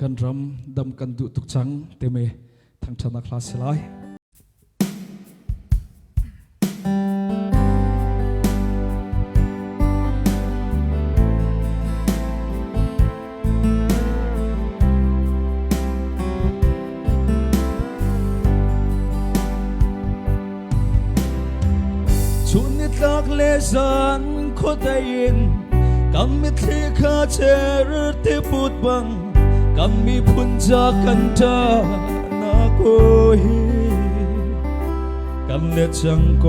กันรำดำกันดุตุกจังเตเมทางชนะคลาสไลชุนนิตักเลสันโคตรยินกำมิที่ข้าเจรที่พูดบังกำมีพุนจากกันจานาโกฮีกำเนจังโก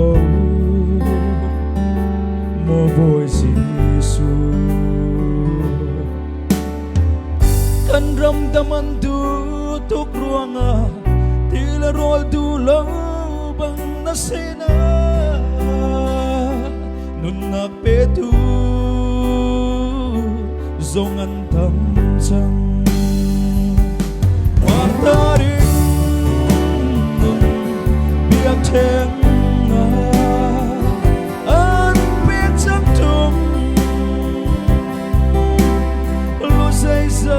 โมโบยสิสูกันรำดมันดูทุกรวงอาที่ละรอดูลบังนาเสนานุนนักเปตูzongan tamsang watarin biak cheng an biak chang tung lu say sa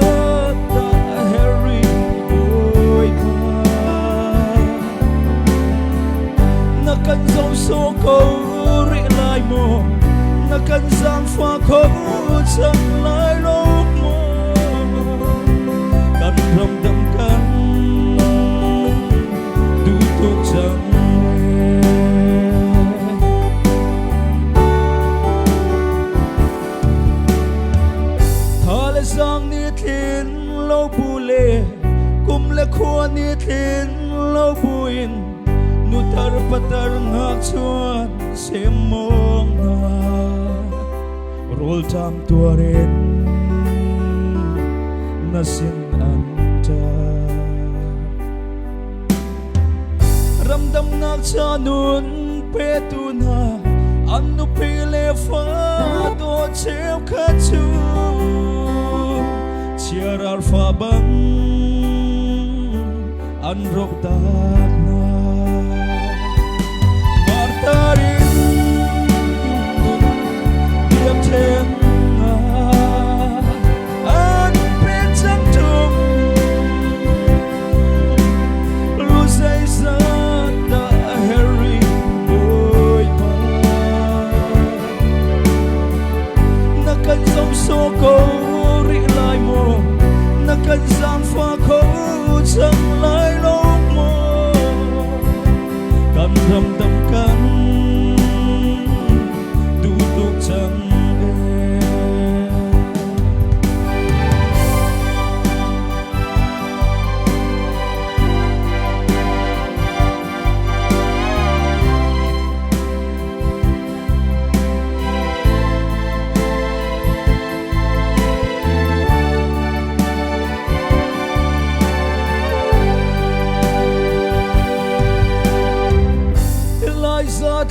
ta Harry boy pa nakan zong so ko ri lai mo nakan sang pha ko chang lai lok mo kan ram dam kan du tu chang tha le sang ni thin lo bu le kum le khua ni thin lo buin nu tar patar ngak chuan sem mong na roll tam tuarin nasin anta ramdam nak chanun petuna anu pile fa do cheu khachu chiarar fa bang an rok dak na martarin Ten an biết chẳng chung lu say sa ta Harry boy pa na kan song so ko ri lai mo na kan sang pha ko chẳng lai lok mo kan ram dam kan du tu chẳng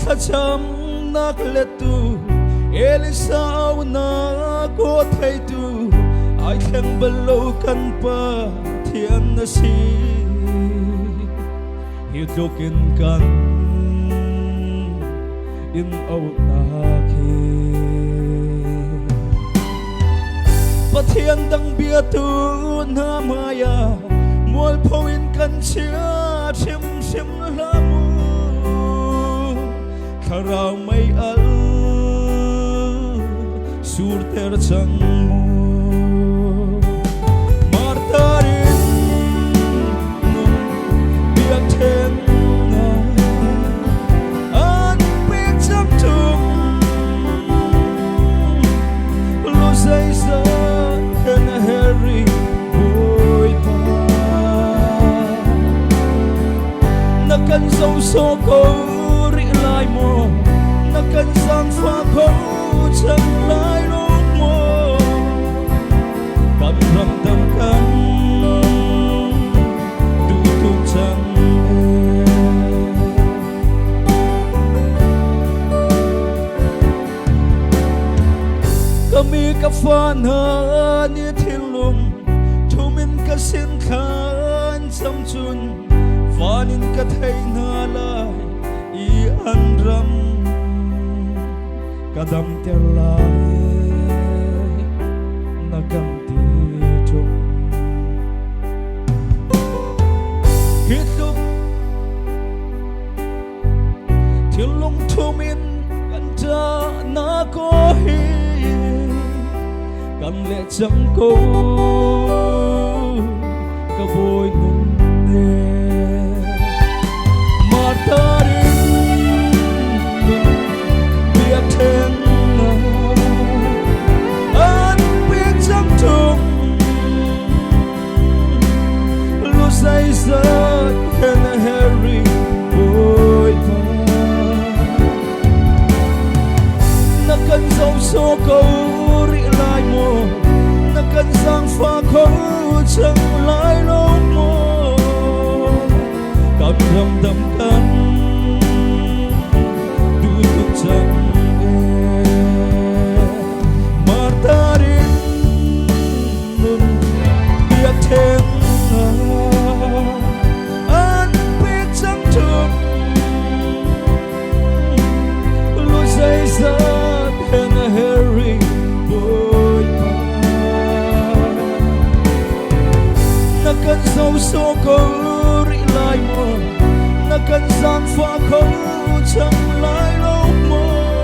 tha cham nak le tu elisa au na ko thai tu ai thang balo kan pa thian na si hi dokin kan in au na ki pathian dang bia tu na maya mol phawin kan chia chim chim la mu Karau mai al sur ter chang mo martarin nun biak ten an biak chang tung lu say sa kan Harry boy pa nakan song so ko lai mo na kan sang pha ko chẳng lai lok mo kan ram dam kan du tu chang kami ka fan ha ni thil lum thumin ka sin khan sam chun fanin ka thai na lai i an ram kadam ter lai na gam ti chung chẳng cố cả vội nung nề mà ta đến biết thêm anh biết chẳng trông lúc say rớt hên Harry vội vã nó cần dấu số câu rỉ lại mồ nó cần giang pha khói chẳng lại lâu mồ còn rầm đầm cân đu tục chẳng mà ta đến biết thêm anh biết chẳng thương lúc dây rớt hên Harry vội vã nó cần dấu số câu rỉ lại mồ nó cần giang pha khói chẳng lại lâu mồ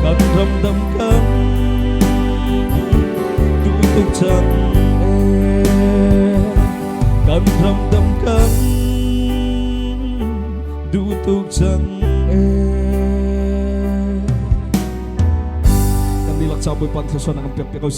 còn rầm đầm cân đu tục chẳng cần rầm đầm cân đu tục chẳng Kami lang sa apoy pantrason ng ampiang pikaw